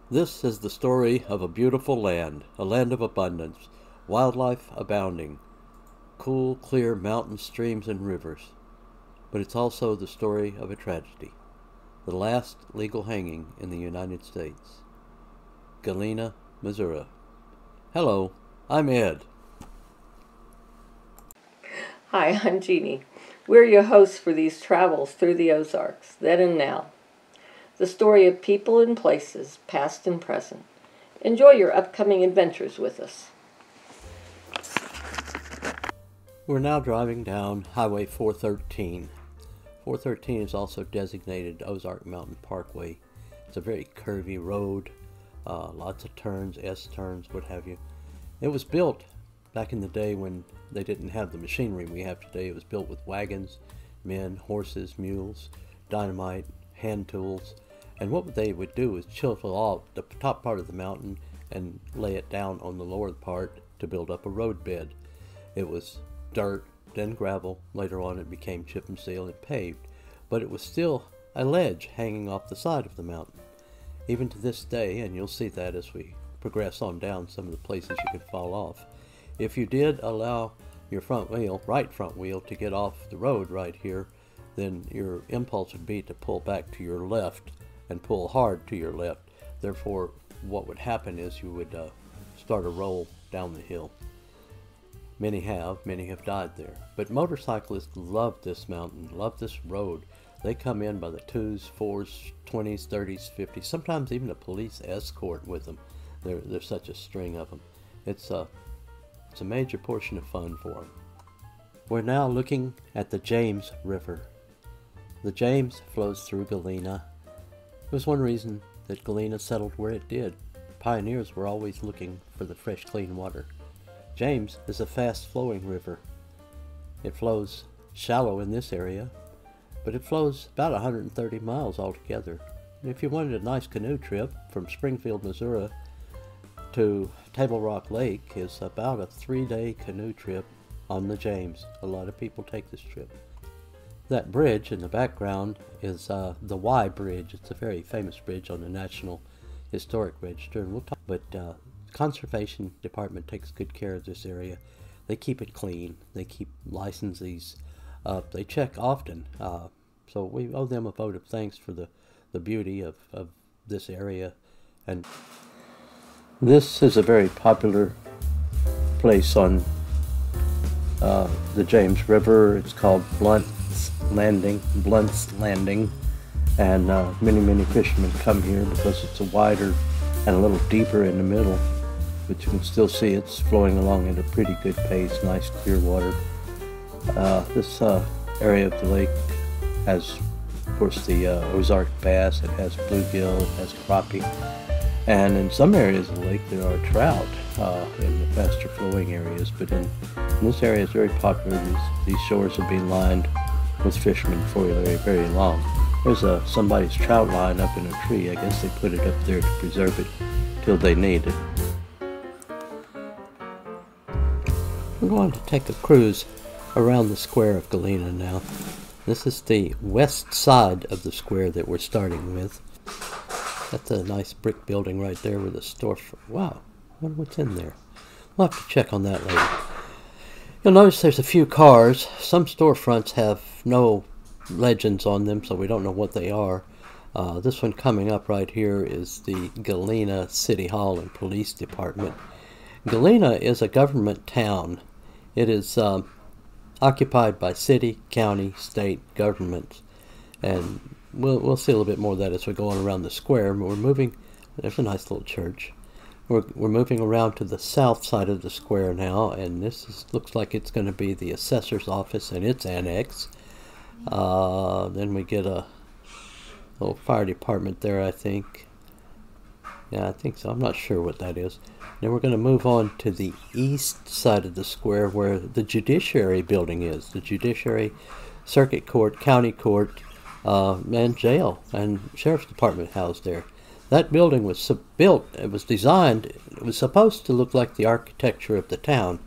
This is the story of a beautiful land, a land of abundance, wildlife abounding, cool, clear mountain streams and rivers. But it's also the story of a tragedy, the last legal hanging in the United States. Galena, Missouri. Hello, I'm Ed. Hi, I'm Jeannie. We're your hosts for these travels through the Ozarks, then and now. The story of people and places, past and present. Enjoy your upcoming adventures with us. We're now driving down Highway 413. 413 is also designated Ozark Mountain Parkway. It's a very curvy road, lots of turns, S-turns, what have you. It was built back in the day when they didn't have the machinery we have today. It was built with wagons, men, horses, mules, dynamite, hand tools. And what they would do is chisel off the top part of the mountain and lay it down on the lower part to build up a road bed. It was dirt, then gravel. Later on it became chip and seal and paved. But it was still a ledge hanging off the side of the mountain. Even to this day, and you'll see that as we progress on down some of the places you could fall off. If you did allow your right front wheel, to get off the road right here, then your impulse would be to pull back to your left and pull hard to your left. Therefore, what would happen is you would start a roll down the hill. Many have died there. But motorcyclists love this mountain, love this road. They come in by the 2s, 4s, 20s, 30s, 50s, sometimes even a police escort with them. There's such a string of them. It's a major portion of fun for them. We're now looking at the James River. The James flows through Galena. It was one reason that Galena settled where it did. Pioneers were always looking for the fresh, clean water. James is a fast-flowing river. It flows shallow in this area, but it flows about 130 miles altogether. And if you wanted a nice canoe trip from Springfield, Missouri to Table Rock Lake, is about a 3-day canoe trip on the James. A lot of people take this trip. That bridge in the background is the Y Bridge. It's a very famous bridge on the National Historic Register, and we'll talk. But the Conservation Department takes good care of this area. They keep it clean. They keep licensees up. They check often. So we owe them a vote of thanks for the beauty of this area. And this is a very popular place on the James River. It's called Blunt's Landing, and many fishermen come here because it's a wider and a little deeper in the middle, but you can still see it's flowing along at a pretty good pace, nice clear water. This area of the lake has, of course, the Ozark bass. It has bluegill, it has crappie, and in some areas of the lake there are trout in the faster flowing areas, but in this area it's very popular. These shores will be lined with fishermen for very long. There's somebody's trout line up in a tree. I guess they put it up there to preserve it till they need it. We're going to take a cruise around the square of Galena now. This is the west side of the square that we're starting with. That's a nice brick building right there with a store. Wow, I wonder what's in there. We'll have to check on that later. You'll notice there's a few cars. Some storefronts have no legends on them, so we don't know what they are. This one coming up right here is the Galena City Hall and Police Department. Galena is a government town. It is occupied by city, county, state governments. And we'll see a little bit more of that as we go on around the square. We're moving. There's a nice little church. We're moving around to the south side of the square now, and looks like it's going to be the assessor's office and its annex. Then we get a little fire department there, I think. Yeah, I think so. I'm not sure what that is. Then we're going to move on to the east side of the square where the Judiciary building is. The Judiciary, Circuit Court, County Court, and Jail and Sheriff's Department housed there. That building was built, it was designed, it was supposed to look like the architecture of the town.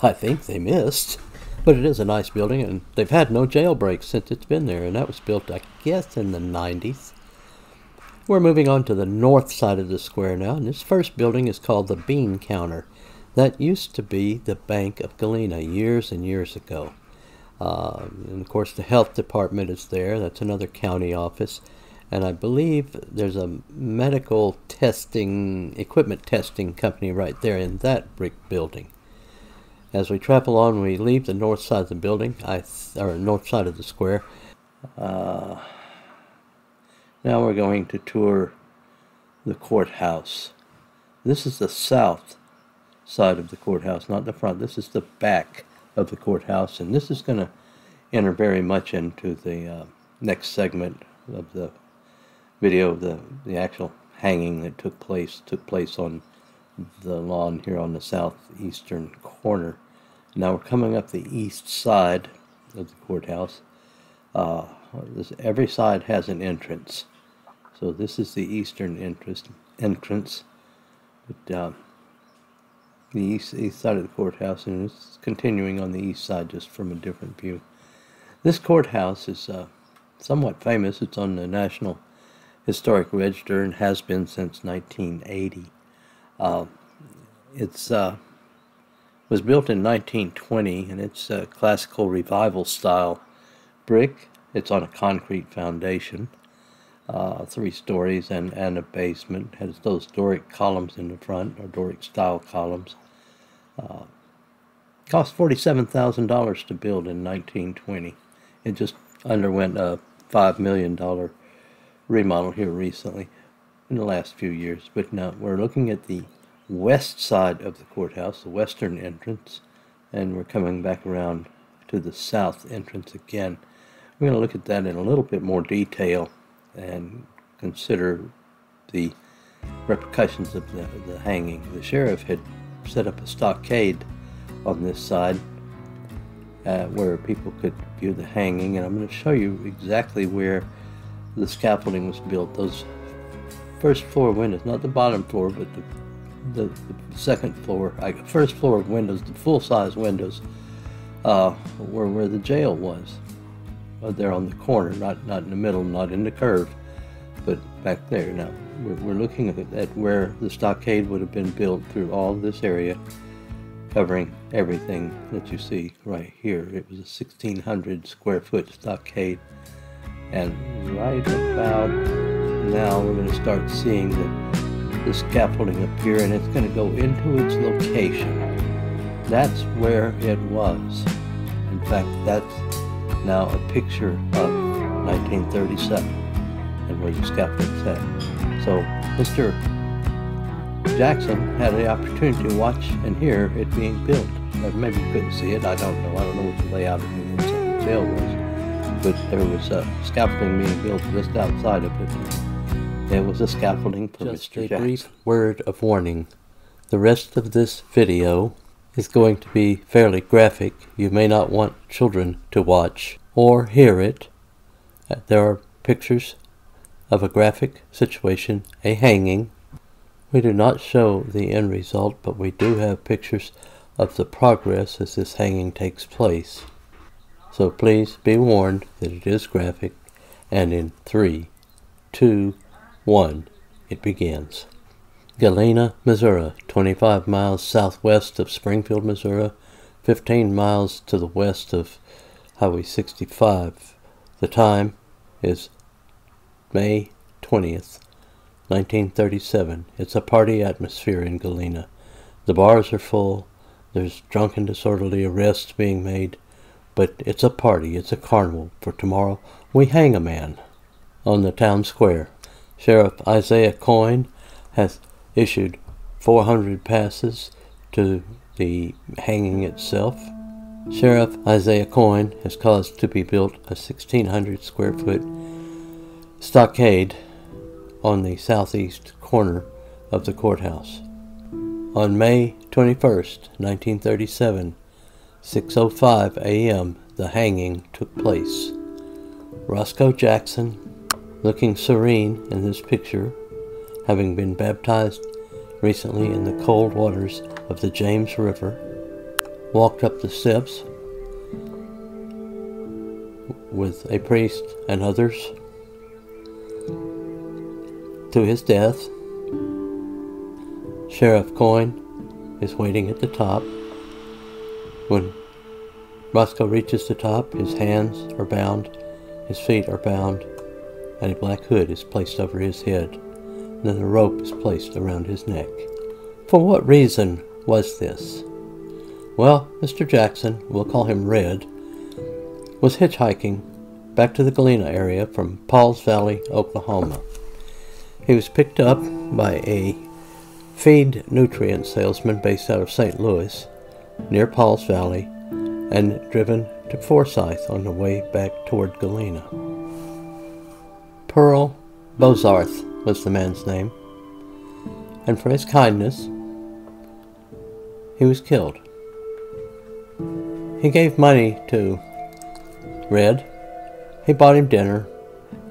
I think they missed. But it is a nice building, and they've had no jailbreaks since it's been there, and that was built, I guess, in the 90s. We're moving on to the north side of the square now, and this first building is called the Bean Counter. That used to be the Bank of Galena years and years ago. And of course the health department is there. That's another county office. And I believe there's a medical testing, equipment testing company right there in that brick building. As we travel on, we leave the north side of the building, or north side of the square. Now we're going to tour the courthouse. This is the south side of the courthouse, not the front. This is the back of the courthouse, and this is going to enter very much into the next segment of the video of the actual hanging that took place on the lawn here on the southeastern corner. Now we're coming up the east side of the courthouse. Every side has an entrance, so this is the eastern entrance. But, the east side of the courthouse, and it's continuing on the east side just from a different view. This courthouse is somewhat famous. It's on the National Historic Register and has been since 1980. It was built in 1920, and it's a classical revival style brick. It's on a concrete foundation, 3 stories and a basement. It has those Doric columns in the front, or Doric style columns. Cost $47,000 to build in 1920. It just underwent a $5 million remodel here recently, in the last few years. But now we're looking at the west side of the courthouse, the western entrance, and we're coming back around to the south entrance again. We're going to look at that in a little bit more detail and consider the repercussions of the hanging. The sheriff had set up a stockade on this side where people could view the hanging, and I'm going to show you exactly where the scaffolding was built. Those first floor windows, not the bottom floor, but the second floor, first floor windows, the full-size windows, were where the jail was. There on the corner, not in the middle, not in the curve, but back there. Now we're looking at where the stockade would have been built through all of this area, covering everything that you see right here. It was a 1,600 square foot stockade, and right about now we're going to start seeing the scaffolding appear, and it's going to go into its location. That's where it was. In fact, that's now a picture of 1937 and where the scaffolding sat. So Mr. Jackson had the opportunity to watch and hear it being built. Maybe you couldn't see it, I don't know. I don't know what the layout of the inside of the jail was, but there was scaffolding being built just outside of it. It was a scaffolding for Just Mr. a Jackson. brief word of warning. The rest of this video is going to be fairly graphic. You may not want children to watch or hear it. There are pictures of a graphic situation, a hanging. We do not show the end result, but we do have pictures of the progress as this hanging takes place. So please be warned that it is graphic, and in 3, 2, 1, it begins. Galena, Missouri, 25 miles southwest of Springfield, Missouri, 15 miles to the west of Highway 65. The time is May 20th, 1937. It's a party atmosphere in Galena. The bars are full. There's drunken disorderly arrests being made. But it's a party. It's a carnival. For tomorrow, we hang a man on the town square. Sheriff Isaiah Coyne has issued 400 passes to the hanging itself. Sheriff Isaiah Coyne has caused to be built a 1,600 square foot stockade on the southeast corner of the courthouse. On May 21st, 1937, 6:05 a.m., the hanging took place. Roscoe Jackson, looking serene in this picture, having been baptized recently in the cold waters of the James River, walked up the steps with a priest and others. to his death. Sheriff Coyne is waiting at the top. When Roscoe reaches the top, his hands are bound, his feet are bound, and a black hood is placed over his head. And then a rope is placed around his neck. For what reason was this? Well, Mr. Jackson, we'll call him Red, was hitchhiking back to the Galena area from Pauls Valley, Oklahoma. He was picked up by a feed nutrient salesman based out of St. Louis, near Pauls Valley, and driven to Forsyth on the way back toward Galena. Pearl Bozarth was the man's name, and for his kindness, he was killed. He gave money to Red, he bought him dinner,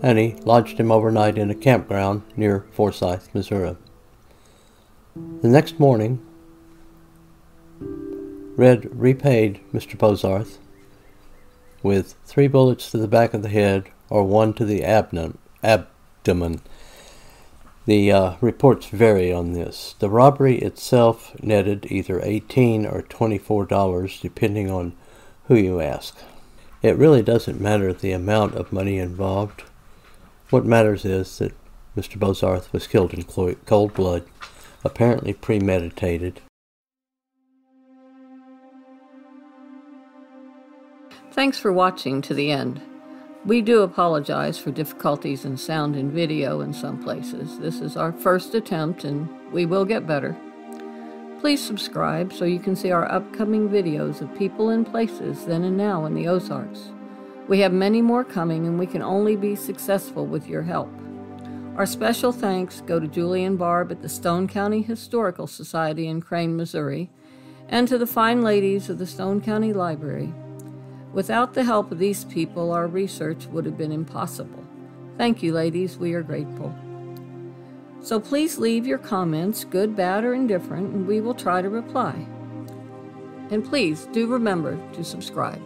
and he lodged him overnight in a campground near Forsyth, Missouri. The next morning, Red repaid Mr. Bozarth with 3 bullets to the back of the head or 1 to the abdomen. The reports vary on this. The robbery itself netted either $18 or $24 depending on who you ask. It really doesn't matter the amount of money involved. What matters is that Mr. Bozarth was killed in cold blood, apparently premeditated. Thanks for watching to the end. We do apologize for difficulties in sound and video in some places. This is our first attempt and we will get better. Please subscribe so you can see our upcoming videos of people and places then and now in the Ozarks. We have many more coming and we can only be successful with your help. Our special thanks go to Julie and Barb at the Stone County Historical Society in Crane, Missouri, and to the fine ladies of the Stone County Library. Without the help of these people, our research would have been impossible. Thank you, ladies. We are grateful. So please leave your comments, good, bad, or indifferent, and we will try to reply. And please do remember to subscribe.